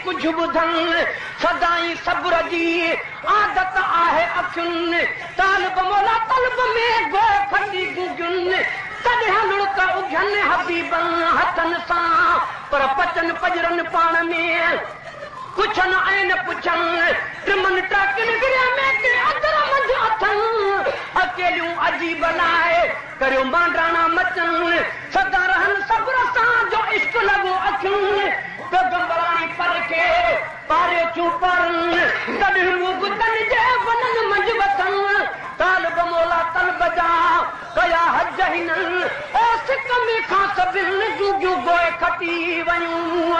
कुछ बुधन सदाई सब्र जी आदत आहे अखियुन तालब मोला तलब में गो खटी गुजुन तॾहिं लुड़क उघन हबीबन हथन सां पर पचन पजरन पाण में कुझन ऐं न पुछन टिमन टाकिन गिरिया में के अदर मंझ अथन अकेलियूं अजीब लाए करियो मांडराणा मचन सदा रहन सब्र सां जो इश्क लॻो अखियुन पैगंबराणी पर के पारे चूपरन तॾहिं मुगतन जे वनन मंझ वतन तालब मोला तलब जा कया हज हिनन ओ सिक में खां सभिन जूं गोए खटी वयूं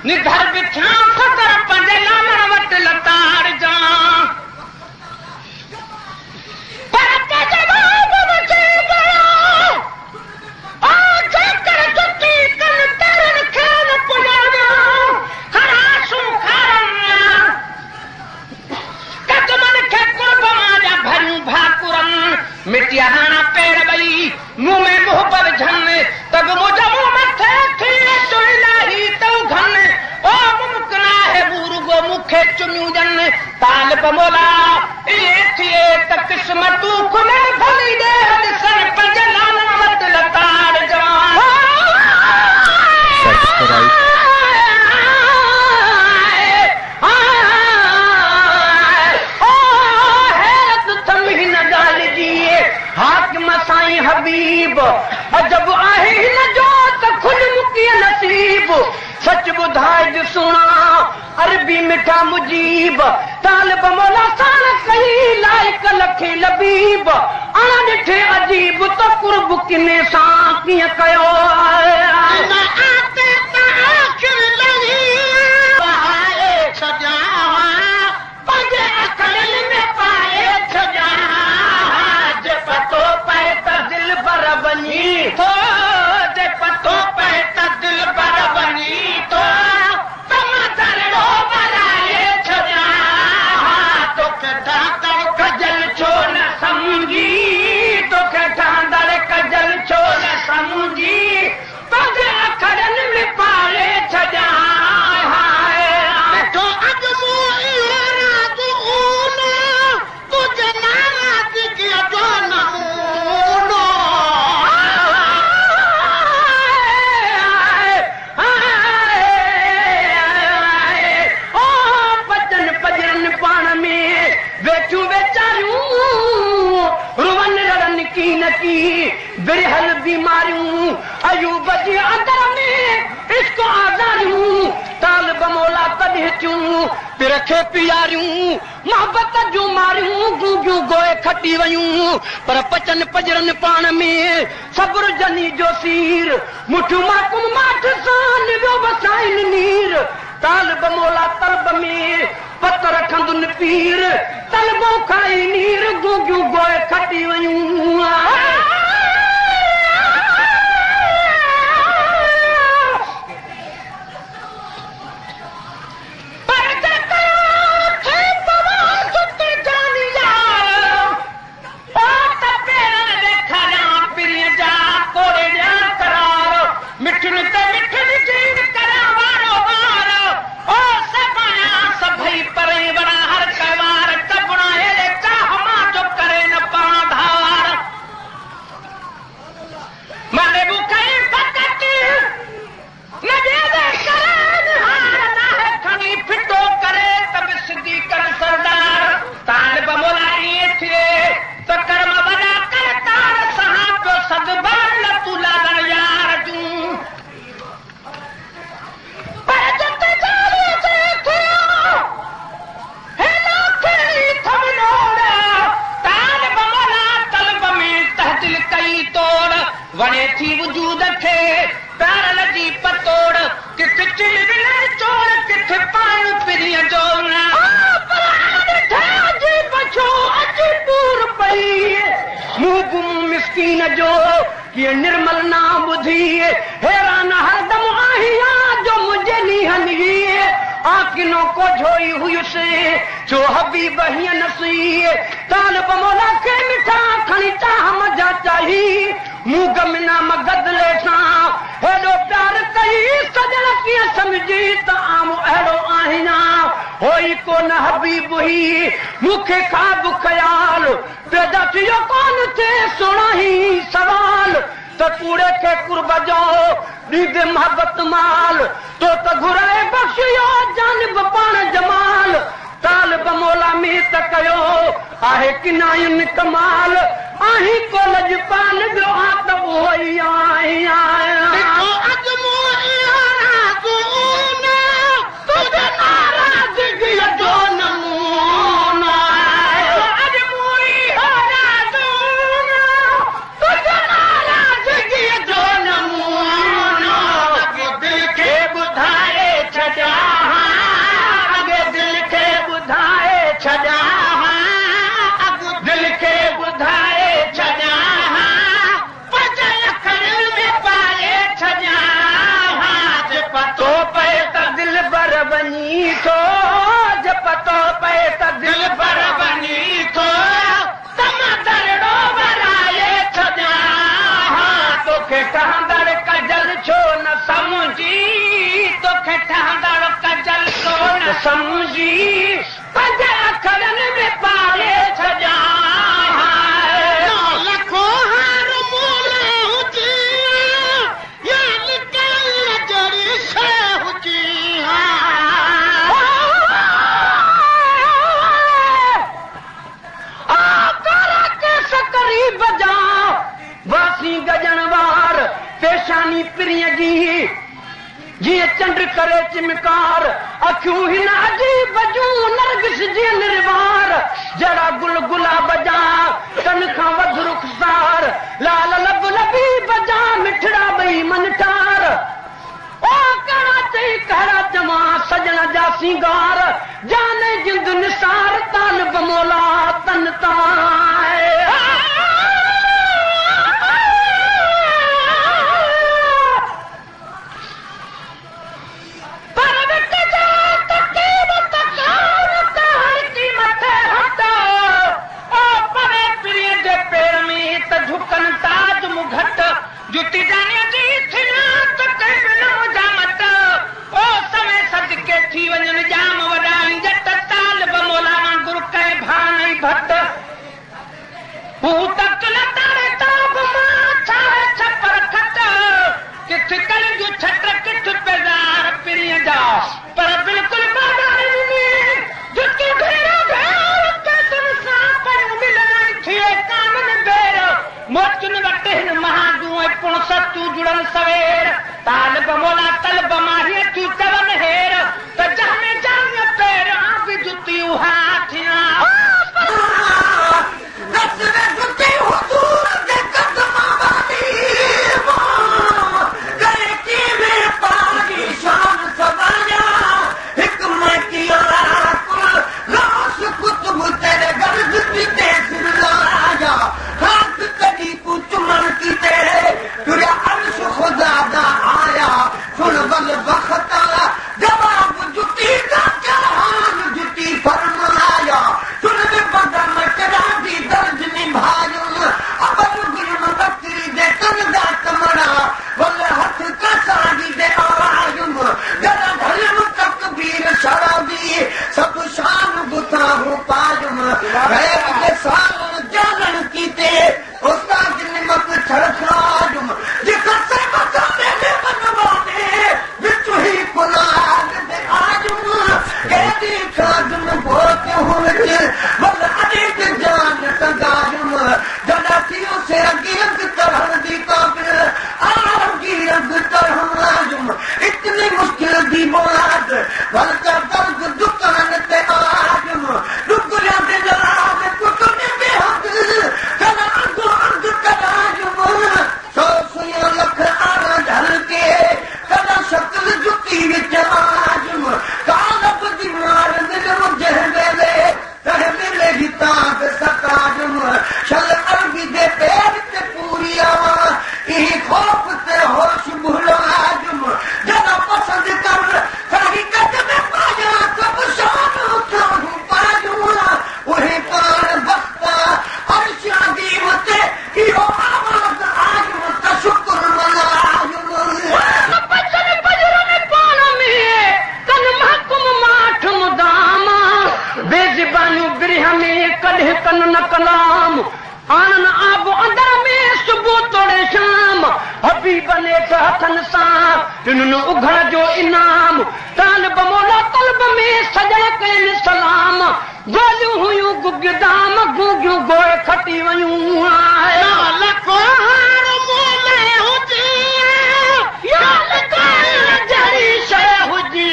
निधर बिछा फकर पंजे लामण वट लताड़ जा पर के जवाब वचे गयो आ जेकर जुती कन तरन खेन पुजाणो हरासू खारन कद मन के कुर्ब माजा भरू भाकुरन मिटिया हाना पेड़ बई मुंह में मोहब्बत झन तब मुझे मुंह मथे थी चुइलाही तो घन ओ मुमकना है बुर्गो मुखे चुम्यूजन तालब मोला ये थिए त किस्मतू खुले भली दे सर पंजलान वट लताड़ जा हाकिम साईं हबीब अजब आहे हिन जो त खुद मुकी नसीब सच ॿुधाए सुणा अरबी मिठा मुजीब तालब मोला साण कई लाइक लखे लबीब अण ॾिठे अजीब त कुर्ब किने सां कीअं कयो पंहिंजे अखरनि में पाए छॾिया पतो पए त दिल बर वञी थो जे पतो पए त दिल बर वञी थो दरणो बराए छॾिया तोखे ठांदड़ कजल छो न सम्झी तोखे ठांदड़ कजल छो न सम्झी पंहिंजे अखरनि में पाले छॾिया वेठो अॼु मूं इहो रात ऊन तुंहिंजे नाराज़गी जो नमूनो ओ बचन पजरन पाण में वेठियूं वेचारियूं रुवन रड़न की न की बिरहल बीमारियूं अयूब जी अंदर में इश्क आज़ारियूं तालब मोला तॾहिं थियूं पिर खे पियारियूं मोहब्बत जूं मारियूं गूंगियूं गोए खटी वयूं पर पचन पजरन पाण में सब्र जनी जो सीर मुठियूं माकुम माठ सां निवियो वसाइन नीर तालब मोला तलब में पत रखंदुनि पीर तलबो खाई नीर गूंगियूं गोए खटी वयूं सभई परे वड़ा हर कवार कपड़ा हेड़े चाह वणे थी वजूद खे पैरल जी पतोड़ किथे चिलविले चोड़ किथे पान पिरीअ जो अची पूर पई मुंहुं गुम मिसकीन जो कीअं निर्मल नाम ॿुधी हैरान हरदम आहियां जो मुंहिंजे नीहनि आकिनो को झोई हुयुसि जो हबीब हीअं नसी तालिब मौला खे मिठा खणी चाह मजा चाही मूं गमिना मगदले सां हेॾो प्यार कई सजण कीअं सम्झी त आम अहिड़ो आहियां होई कोन हबीब हुई मूंखे ख्वाब ख़याल पैदा थियो कोन थिए सुहिणा ई सवाल त कूड़े खे कुर्ब जो ॾींदे मोहबत माल तो त घुराए बख़्शियो जानिब पाण जमाल तालिब मौला में त कयो आहे किनायुन कमाल आही को लजपाल ॿियो आ त उहो ई आहियां पतो पए त दिल पर वञी थो तम दरड़ो बराए छॾियां तोखे ठहंदड़ कजल छो न समझी तोखे ठहंदड़ कजल छो न समझी पंज अखरनि में पाए छॾियां लखो हार मोल हुजी या निकल जड़ी शइ हुजी वासी गजन वार पेशानी प्रिय जी जीअं चंड करे चिमकार अखियूं हिन अजीब जूं नरगिस जी निर्वार जड़ा गुल गुलाब जा कन खां वध रुखसार लाल लब लबी बजा मिठड़ा ॿई मनठार ओ कड़ा चई कड़ा चवां सजण जा सिंगार जाने जिंद निसार तालिब मौला तन ताए जुटी जाने जी थिया त कहिड़ो जामत ओ समय सदके थी वञन जाम वॾाई जट तालिब मौला वांगुर कंहिं भान भट हू तक लताड़े ताब मां छाए छपर खट किथे कल जो छट किथे पेदार पिरीअ जा पर बिल्कुलु बादारी में जुटी भेरो भेर कदम सां पर मिलण थिए कामन बेर मोचन वटे हिन महादू पुण सतू जुड़न सवेर तालिब मौला तलब माहिय तू चवन हेर त जहमे जान पैर आप जुती हाथिया दसवे जुती हुजूर दे कदम वाली करे की मेरे पागी शान सवाया हिकमत की कुल लाश कुतुब तेरे घर जुती ते सिर लाया हाथ कदी कुछ मन की तेरे तुझे अर्श खुदा दा आया सुन बल बख्ता जवाब जुटी का जहान जुटी फरमा राजम चल अरबी दे पैर ते पूरी आवा यही खौफ ते होश भूलो आजम जदा पसंद कर हकीकत में पाया कब शान उठाऊं पाजम वही पान बख्ता और शादी मते यो आवाज आजम तशुक्र मना आजम पचन बजरन पान में कन महकुम माठ मुदामा बेज़बानी बिरह में कॾहिं कन न कलाम आनन आब अंदर में सुबुह तोड़े शाम हबीब ने हथन सां ॾिननि उघड़ जो इनाम तालिब मौला तलब में सजा कयनि सलाम गोलियूं हुयूं गुगदाम गूगियूं गोए खटी वयूं जड़ी शइ हुजी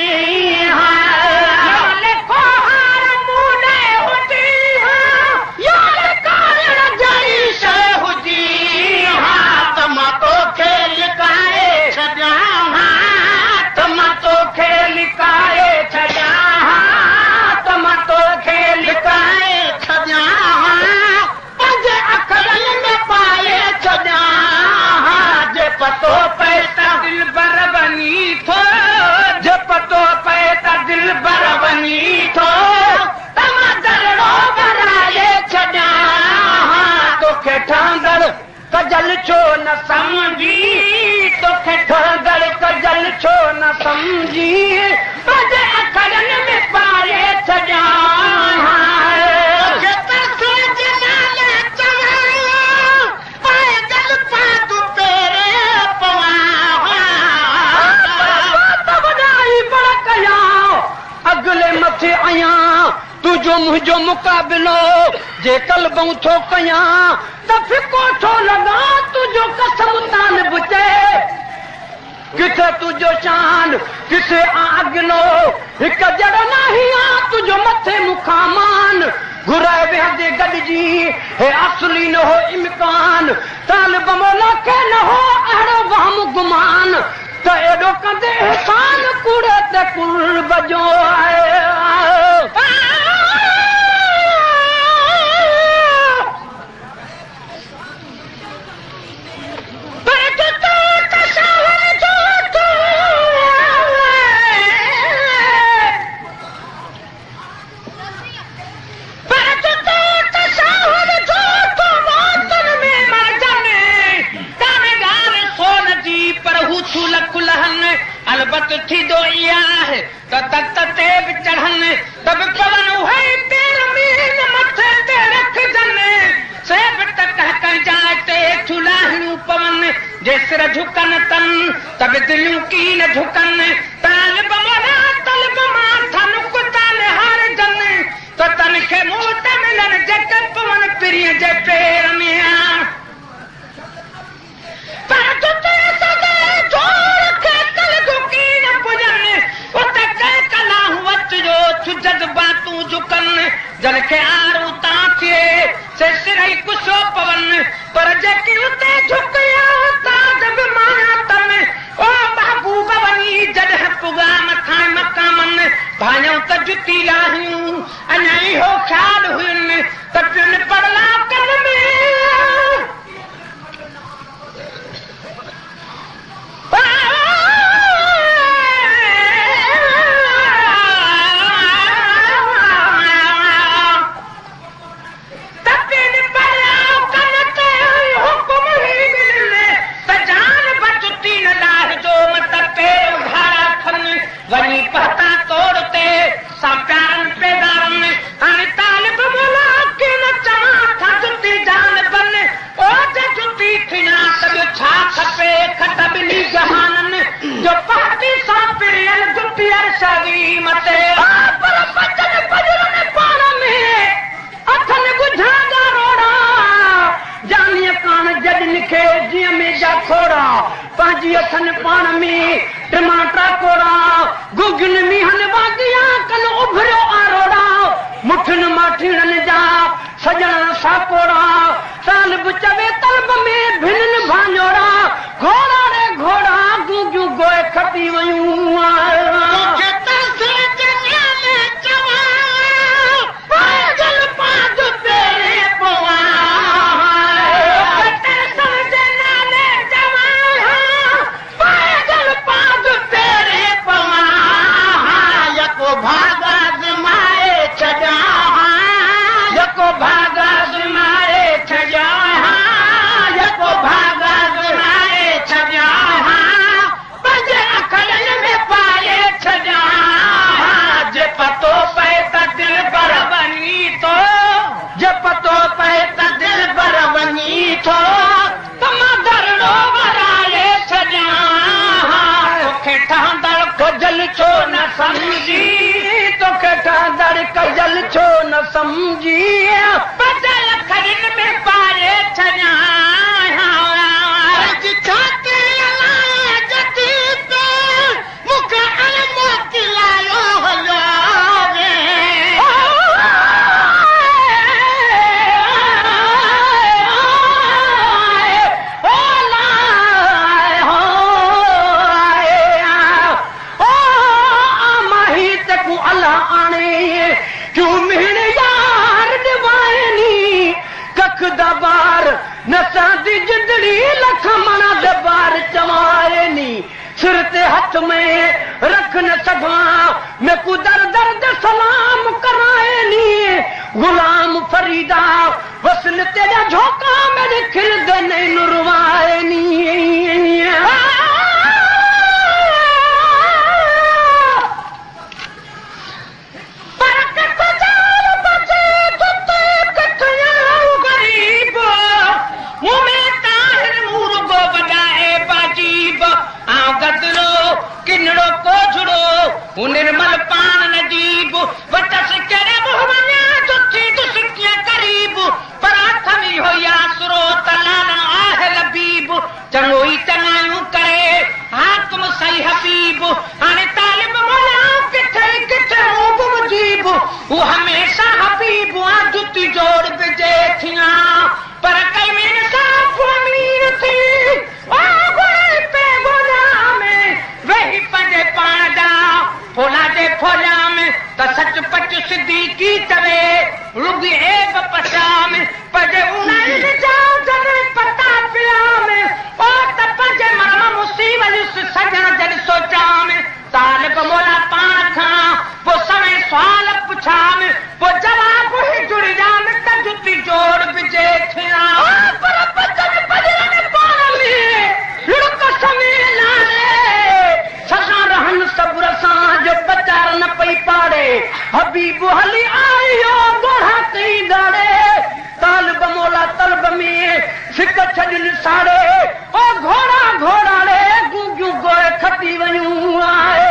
पतो पैसा दिल बर बनी थो जे पतो पैसा दिल बर बनी थो तमा दरड़ो बराए छॾा तोखे ठहंदड़ कजल छो न समझी तोखे ठहंदड़ कजल छो न समझी पंहिंजे अखरनि में पाए छॾा अगले मथे आयां तुझो मुंहिंजो मुक़ाबिलो जे कल्बूं थो कयां त फिको थो लॻा तुझो कसम तान बुचे किथे तुझो शान किथे अॻिलो हिकु जहिड़ो नाही आ तुझो मथे मूंखां मान घुराए वेहंदे गॾिजी हे असली न हो इम्कान तालिब मौला खे न हो अहिड़ो वहम गुमान त एॾो कंदे एहसान कूड़े ते कुर्ब जो आहे अलबत थी दो इहा आहे त तख़्त ते बि चढ़नि त बि पवनि उहे पेर मीन मथे ते रखजनि से बि त कंहिं जाइ ते ठुलाहियूं पवनि जे सिर झुकनि तन त बि दिलियूं कीन झुकनि तालिब मौला तलब मां थनुकता निहारजनि त तन खे मूत मिलनि जेके पवनि पिरीअ जे पेर में पर तुते सदा जोर के कल दुकीन पुजन उते के कला हुवत जो जज़्बातूं झुकन जन खे आरू तां थिए से सिरई कुसो पवन पर जेकी उते झुकिया तां जब माया तन ओ महबूब वनी जॾहिं पुगा मथां मकामन भाइयों त जुती लाहियूं अञा इहो ख़्याल हुयुनि त पिन पड़ला कन में वनी पता तोड़ते सा प्यारन पेदारन हाणे तालिब मौला के न चवा था जुती जान बन ओ जे जुती थिना तब छा खपे खट बिनी जहानन जो पाती सा पिरियल जुती अरशगी मते पर बचन बजरन पाण में अथन गुझा जा रोड़ा जानिए कान जज निखे जिय में जा खोड़ा पांजी अथन पाण में टमाटा कोड़ा गुगन मीहन वागिया कन उभरियो आरोड़ा मुठन माठिड़न जा सजन साकोड़ा तालिब चवे तलब में भिनन भांजोड़ा घोड़ा रे घोड़ा गुगियूं गोए खटी वयूं पागल पाद तेरे पो ठहंदड़ कजल छो न समझी तोखे ठहंदड़ कजल छो न समझी बदल खरिन में पाए छॾियां सिर ते हथ में रख न सघां मैं को दर दर्द सलाम कराइनी गुलाम फरीदा वसल तेरा झोंका मेरे खिलदे नहीं नुरवाइनी निर्मल पान नजीब वटस करे मोहमन्या जुठी दुसकिया करीब पराथमी होया सुरो तलान आहे लबीब चंगोई चंगायूं करे हाकम सही हबीब हाने तालिब मोला किथे किथे रूप मुजीब वो हमेशा हबीब आ जुती जोड़ बिजे थिया पर कई में साफ अमीर थी ओ कोई पे गोला में वही पंजे पाण दा फोला दे फोला में त सच पच सिद्दीकी तवे रुगी एक पसा में पजे उन्हें जाओ जने पता पिया में ओ त पजे मरमा मुसीबत सजन जन सोचा में तालिब मोला पाण खां वो समय सवाल पुछा में वो जवाब ही जुड़ जा में त जुती जोड़ बिजे थिया पर पजन पजन पाण में लुक समय लाए ससा रहन सब्र सां जो पचार न पई पाड़े हबीब हली आयो गोढ़ा कई दाड़े तालिब मोला तलब में सिक छॾिन साड़े ओ घोड़ा घोड़ाड़े गूंगियूं गोए खटी वयूं आए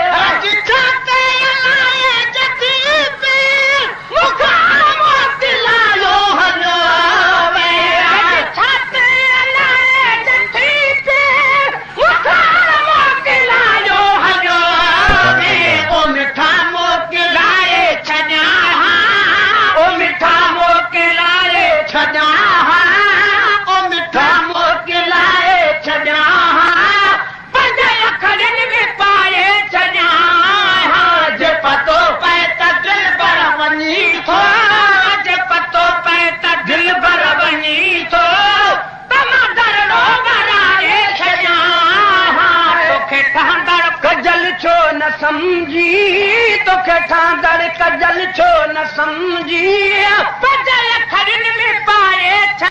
समझी तोखे ठहंदड़ कजल छो न समझी बदल खरिन में पाए